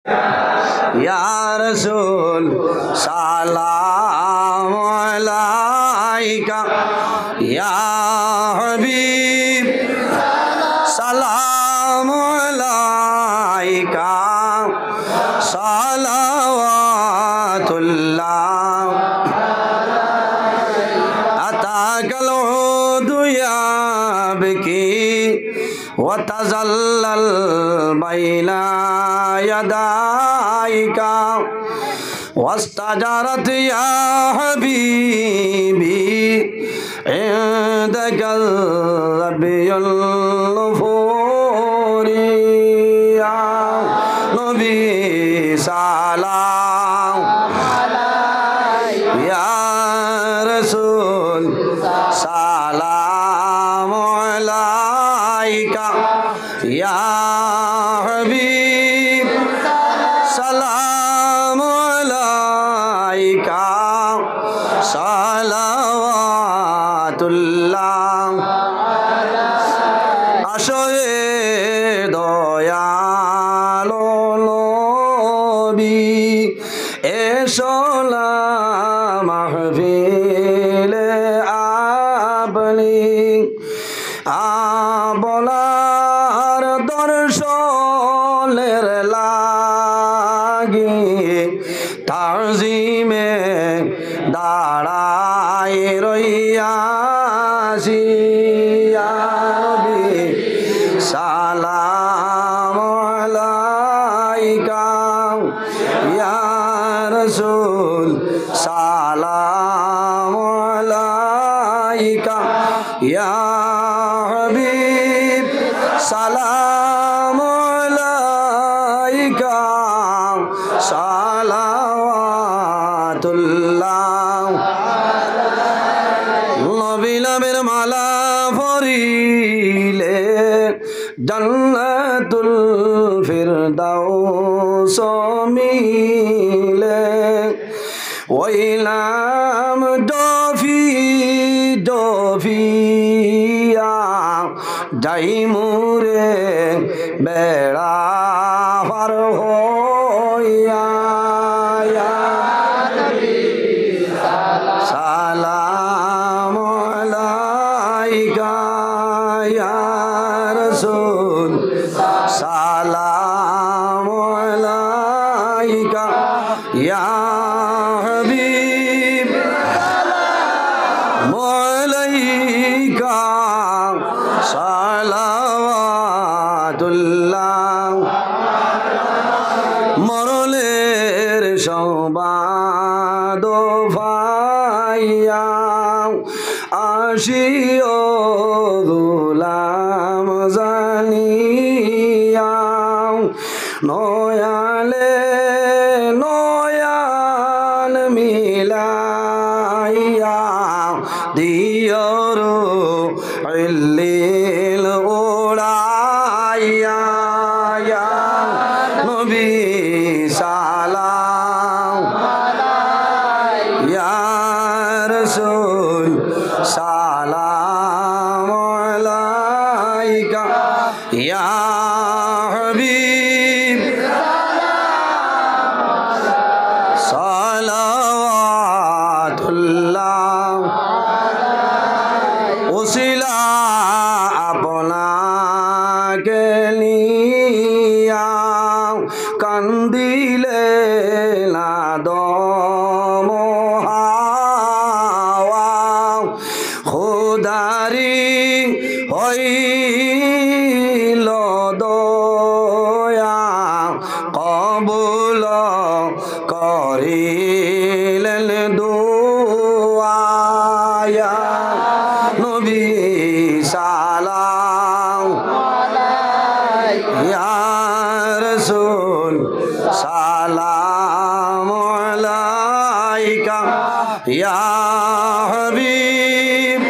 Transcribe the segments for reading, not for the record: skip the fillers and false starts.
या रसूल सलाम अलैका या हबीब सलाम अलैका सलावतुल्लाह अताकल उदया बिकी वतज़ल्लल बैना यदाइका वस्तजरत या हबीबी इंदकल रब्बियुल ग़फ़ूरी या नबी सलाम या रसूल सलाम अलैका या हबीब सलाम अलैका सलावतुल्लाह आशे दयालो नबी एशोला महफिले आपनी বলার দর্শনের লাগি তাজিমে দাঁড়ায় রইয়াছি ইয়া নবী সালাম আলাইকা ইয়া রাসূল সালাম আলাইকা ইয়া हबीब सलाम अलैका सलावतुल्लाह नबी नामेर माला पड़िले जन्नतुल फिरदाउस मिले ওই নাম ডফি ডফিয়া যাই মুরে বেড়া পার হইয়া সালাম আলাইকা ইয়া রাসূল সালাম আলাইকা ইয়া हबीब मौलाइका सलावतुल्लाह मरलेर संबाद पाइया आशियो गुलाम जानिया नयाले নয়ান মিলাইয়া দিয়রু ইল্লিল উড়াইয়া ইয়া নবী সালাম ইয়া রাসূল সালাম আলাইকা ইয়া হাবিব सलावतुल्लाह उसिला अपना के लिया कंदिले ना दो मोहावा खुदारी হইল দয়া কবুল করিলেন দুআ ইয়া নবী সালাম ইয়া রাসূল সালাম আলাইকা ইয়া হাবিব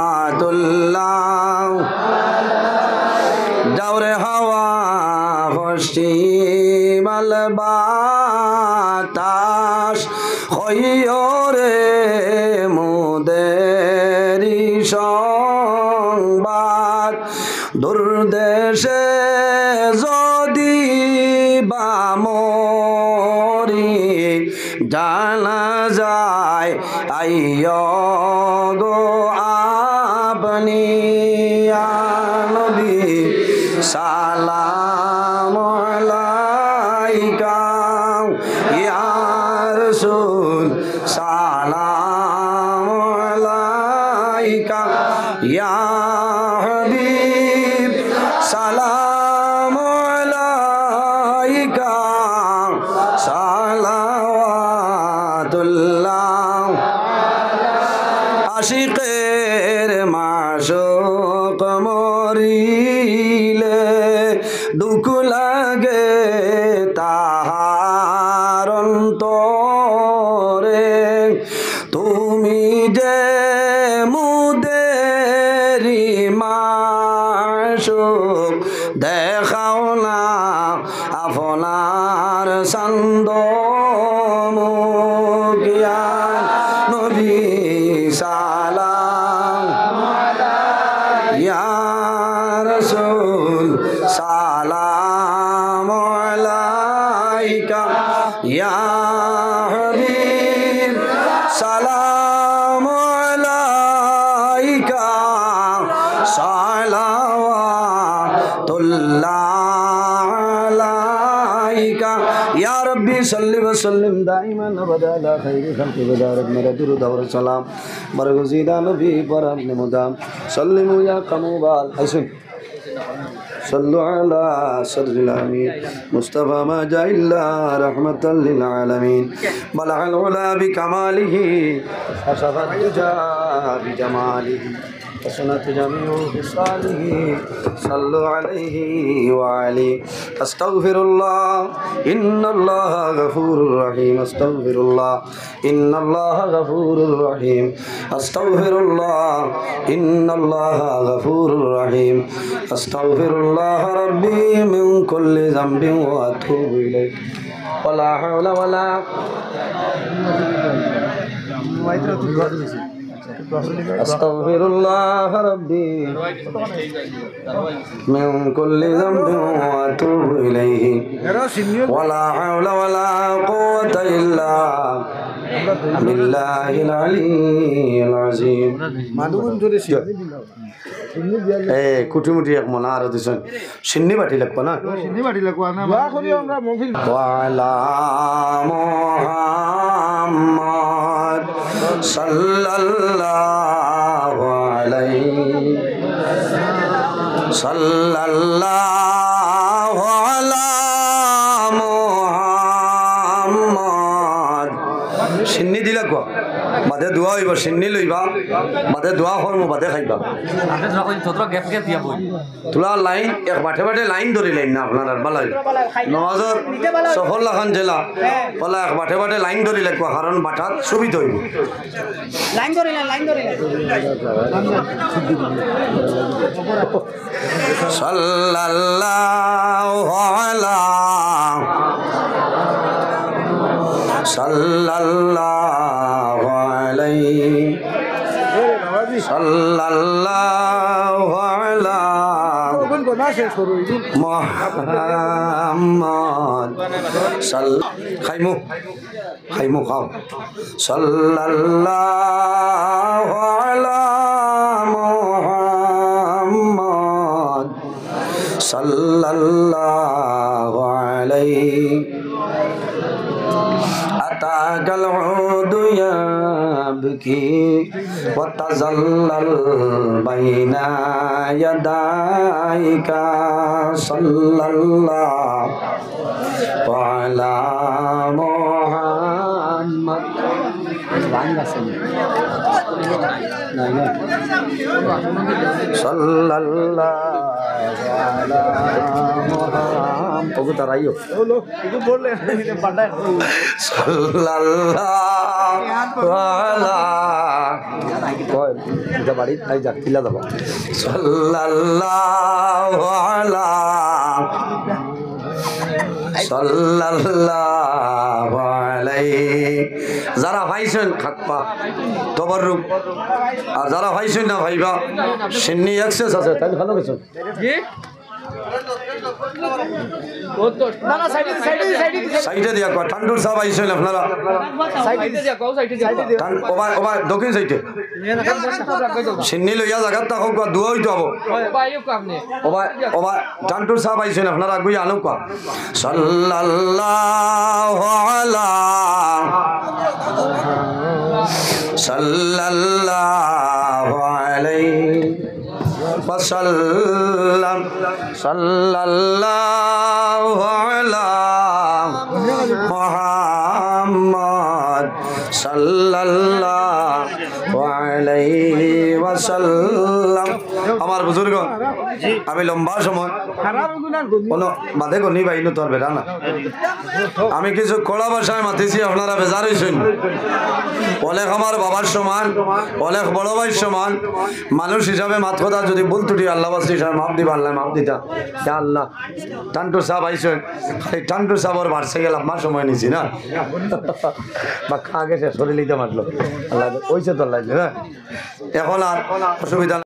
সালাওয়াতুল্লাহ যাওরে হাওয়া পশ্চিমাল বাতাস হইরে মুদেরি সংবাদ তোর দেশে যদি বামরি জানা যায় আইয় গো আপনি ইয়া নবী সালাম আলাইকা ইয়া রাসূল সালাম আলাইকা ইয়া হাবিব সালাম আলাইকা সালাওয়াতুল্লাহ আশিকের মাশুক মরিলে দুঃখ লাগে তাহার অন্তরে তুমি যে মুদেরি মাশুক দেখাও না আপনার সান্দ মুখিয়া নবী সালাম ইয়া রাসূল সালাম আলাইকা ইয়া হাবিব সালাম আলাইকা সালাওয়াতুল্লাহ আলাইকা ইয়া রব্বি সাল্লি ওয়া সাল্লিম দাইমান আবাদা আলা খাইরি খালকি বাদারাত মারাদুর দাওর সালাম বরগুজিদা নবী পরম নিমুদাম সাল্লিমু ইয়া কামুবাল হাসন صلوا على سر الأمين مصطفى ما جاء إلا رحمة للعالمين بلغ العلا بكماله كشف الدجى بجماله حسنت جميع خصاله صلوا عليه وعليه أستغفر الله إن الله غفور رحيم أستغفر الله إن الله غفور رحيم أستغفر الله إن الله غفور رحيم أستغفر الله ربي من كل ذنب وأتوب إليه ولا حول ولا أستغفر الله ربي من كل ذنب وأتوب إليه ولا حول ولا قوة إلا بالله العلي العظيم কুটিমুটি এক মনা আর দিছেন সিন্নি বাটি লাগবো না সিন্নি বাটি লাগবো না দোয়া করি আমরা মহফিল ওয়ালা মুহাম্মদ সাল্লাল্লাহু আলাইহি সাল্লাল্লাহু আলা মুহাম্মদ সিন্নি দিলা গো বাদে দোয়া হইবা সিন্নি লইবা বাদে দোয়া করমু বাদে খাইবা তোলা লাইন এক বাটে বাটে লাইন ধরি লাইন না আপনার বালাই নওয়াজর সফল লাখান জেলা বলা এক বাটে বাটে লাইন ধরি লাগবো কারণ বাটাত সুবিধা হইব লাইন ধরি সাল্লাল্লাহু আলা সাল্লাল্লাহু আলাইহি সাল্লাল্লাহু আলা মুহাম্মদ খাইমু খাও সাল্লাল্লাহু আলা মুহাম্মদ সাল্লাল্লাহু আলাইহি أتاك العود يبكي وتظلل بين يديك صلى الله على محمد صلى الله على محمد তোকে তারাইও বললে সাল্লাল্লাহু আলা কয় এটা বাড়ি তাই যাক কিলা দাও সাল্লাল্লাহু আলা সাল্লাল্লাহু আলাইহি যারা যারা ভাইছেন খাকপা তবরুক, আর যারা ভাইছেন না ভাইবা সিন্নি এক্সেস আছে তাই ভালো কিছু সাইডে দিয়া কয় ঠান্ডুর সাহেব আইছেন আপনারা দক্ষিণ সাইডে সিন্নি লইয়া জায়গার তা হোক দুয়া হইতে হবো ঠান্ডুর সাহেব আইছেন আপনারা গুই আনো কা সাল্লাল্লাহু আলা সাল্লাল্লাহু আলাইহি وسلم صلى الله على محمد صلى الله عليه وسلم আমার বুজুর্গ আমি লম্বা সময় কোনো বাদে গনি বাইনো তোর বেড়া না আমি কিছু কড়া ভাষায় মাতিছি আপনারা বেজার হয়েছেন অনেক আমার বাবার সমান অনেক বড় ভাইয়ের সমান মানুষ হিসাবে মাত কথা যদি ভুল ত্রুটি আল্লাহ বাসি সাহেব মাপ দিবা আল্লাহ মাপ দিতা কে আল্লাহ টান্টু সাহেব আইসেন এই টান্টু সাহেবর বাড়ছে গেল আমার সময় নিছি না বা খা গেছে শরীর লিতে মারলো আল্লাহ ওইছে তো আল্লাহ হ্যাঁ এখন আর অসুবিধা